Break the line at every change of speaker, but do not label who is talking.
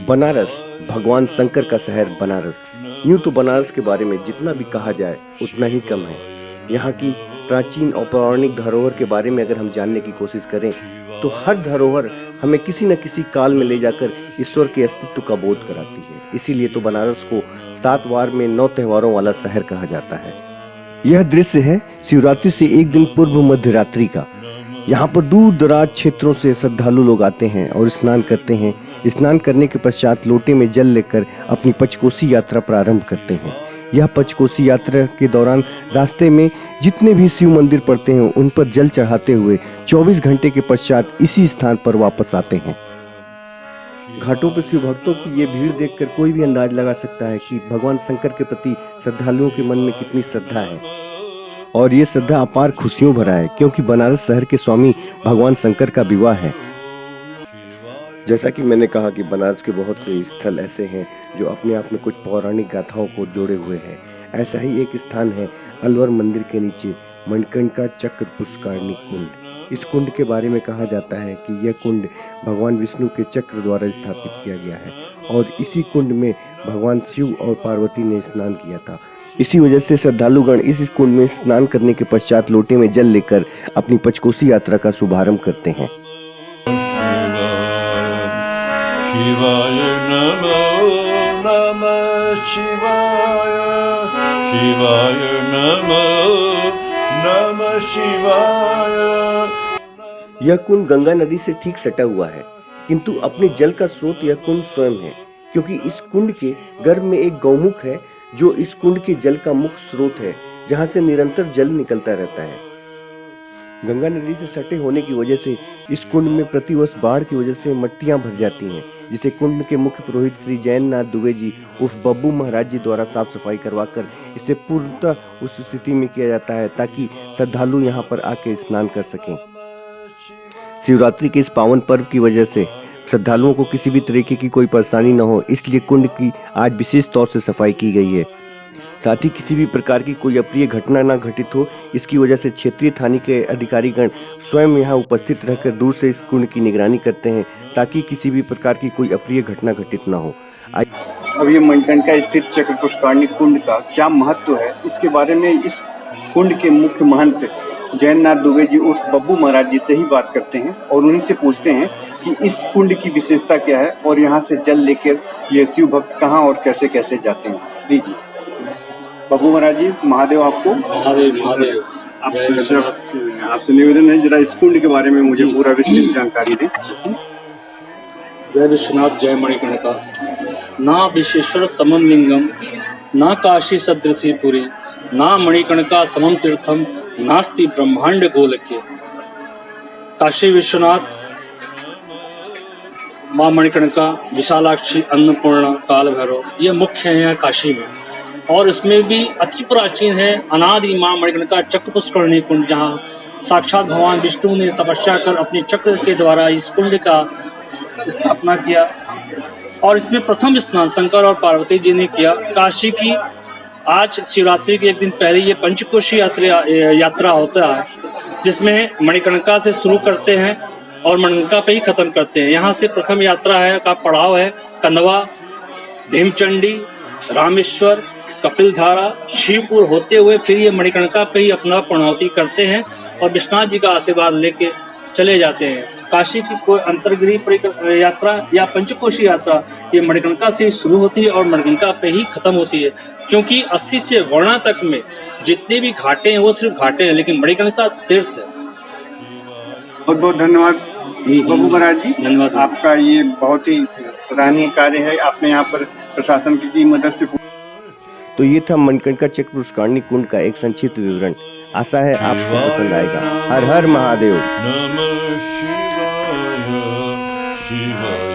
बनारस, भगवान शंकर का शहर बनारस। यूं तो बनारस के बारे में जितना भी कहा जाए उतना ही कम है। यहाँ की प्राचीन और पौराणिक धरोहर के बारे में अगर हम जानने की कोशिश करें तो हर धरोहर हमें किसी न किसी काल में ले जाकर ईश्वर के अस्तित्व का बोध कराती है। इसीलिए तो बनारस को 7 वार में 9 त्योहारों वाला शहर कहा जाता है। यह दृश्य है शिवरात्रि से एक दिन पूर्व मध्य रात्रि का। यहाँ पर दूर दराज क्षेत्रों से श्रद्धालु लोग आते हैं और स्नान करते हैं। स्नान करने के पश्चात लोटे में जल लेकर अपनी पंचकोसी यात्रा प्रारंभ करते हैं। यह पंचकोसी यात्रा के दौरान रास्ते में जितने भी शिव मंदिर पड़ते हैं उन पर जल चढ़ाते हुए 24 घंटे के पश्चात इसी स्थान पर वापस आते हैं। घाटों पर शिव भक्तों की ये भीड़ देखकर कोई भी अंदाज लगा सकता है कि भगवान शंकर के प्रति श्रद्धालुओं के मन में कितनी श्रद्धा है। और ये श्रद्धा अपार खुशियों भरा है, क्योंकि बनारस शहर के स्वामी भगवान शंकर का विवाह है। जैसा कि मैंने कहा कि बनारस के बहुत से स्थल ऐसे हैं जो अपने आप में कुछ पौराणिक गाथाओं को जोड़े हुए हैं। ऐसा ही एक स्थान है अलवर मंदिर के नीचे मणिकर्णिका चक्र पुष्करणी कुंड। इस कुंड के बारे में कहा जाता है कि यह कुंड भगवान विष्णु के चक्र द्वारा स्थापित किया गया है और इसी कुंड में भगवान शिव और पार्वती ने स्नान किया था। इसी वजह से श्रद्धालुगण इस कुंड में स्नान करने के पश्चात लोटे में जल लेकर अपनी पंचकोसी यात्रा का शुभारंभ करते हैं।
शिवाय नमो नमः शिवाय, शिवाय नमो नमः शिवाय।
यह कुंड गंगा नदी से ठीक सटा हुआ है, किंतु अपने जल का स्रोत यह कुंड स्वयं है, क्योंकि इस कुंड के गर्भ में एक गौमुख है जो इस कुंड के जल का मुख्य स्रोत है, जहां से निरंतर जल निकलता रहता है। गंगा नदी से सटे होने की वजह से इस कुंड में प्रतिवर्ष बाढ़ की वजह से मट्टियां भर जाती हैं, जिसे कुंड के मुख्य पुरोहित श्री जैननाथ दुबे जी उर्फ बब्बू महाराज जी द्वारा साफ सफाई करवाकर इसे पूर्णतः उस स्थिति में किया जाता है ताकि श्रद्धालु यहाँ पर आके स्नान कर सकें। शिवरात्रि के इस पावन पर्व की वजह से श्रद्धालुओं को किसी भी तरीके की कोई परेशानी न हो, इसलिए कुंड की आज विशेष तौर से सफाई की गई है। साथ ही किसी भी प्रकार की कोई अप्रिय घटना न घटित हो, इसकी वजह से क्षेत्रीय थाने के अधिकारीगण स्वयं यहाँ उपस्थित रहकर दूर से इस कुंड की निगरानी करते हैं ताकि किसी भी प्रकार की कोई अप्रिय घटना घटित न हो।
अब ये मणिकर्णिका स्थित चक्र पुष्करणी कुंड का क्या महत्व है, इसके बारे में इस कुंड के मुख्य महंत जैननाथ दुबे जी उर्फ बब्बू महाराज जी से ही बात करते हैं और उन्हीं से पूछते हैं कि इस कुंड की विशेषता क्या है और यहाँ से जल लेकर ये शिव भक्त कहाँ और कैसे कैसे जाते हैं। लीजिए बब्बू महाराज जी, महादेव आपको।
महादेव महादेव।
आपसे निवेदन है जरा इस कुंड के बारे में मुझे पूरा विस्तृत जानकारी दें।
जय विश्वनाथ, जय मणिकर्णिका। ना विश्वेश्वर समम लिंगम, ना काशी सदृशी पुरी, ना मणिकर्णिका समम तीर्थम, नास्ति ब्रह्मांड गोलके। काशी विश्वनाथ, माँ मणिकर्णिका, विशालाक्षी, अन्नपूर्णा, काल भैरव, ये मुख्य हैं काशी में। और इसमें भी अति प्राचीन है अनादि माँ मणिकर्णिका चक्र पुष्करणी कुंड, जहाँ साक्षात भगवान विष्णु ने तपस्या कर अपने चक्र के द्वारा इस कुंड का स्थापना किया। और इसमें प्रथम स्नान शंकर और पार्वती जी ने किया। काशी की आज शिवरात्रि के एक दिन पहले ये पंचकोशी यात्रा होता है, जिसमें मणिकर्णिका से शुरू करते हैं और मणिकर्णिका पे ही खत्म करते हैं। यहाँ से प्रथम यात्रा है का पड़ाव है कंदवा, भीमचंडी, रामेश्वर, कपिलधारा, शिवपुर होते हुए फिर ये मणिकर्णिका पे ही अपना पूर्णाहुति करते हैं और विश्वनाथ जी का आशीर्वाद लेके चले जाते हैं। काशी की कोई अंतर्गृह यात्रा या पंचकोशी यात्रा ये मणिकर्णिका से शुरू होती है और मणिकर्णिका पे ही खत्म होती है, क्योंकि 80 से वर्णा तक में जितने भी घाटे हैं वो सिर्फ घाटे हैं, लेकिन मणिकर्णिका तीर्थ है।
बहुत बहुत धन्यवाद बब्बू महाराज जी,
धन्यवाद।
आपका ये बहुत ही सराहनीय कार्य है। आपने यहाँ पर प्रशासन की मदद से।
तो ये था मणिकर्णिका चक्र पुष्करणी कुंड का एक संक्षिप्त विवरण। आशा है आपको पसंद आएगा। हर हर महादेव।
नमः शिवाय, शिवाय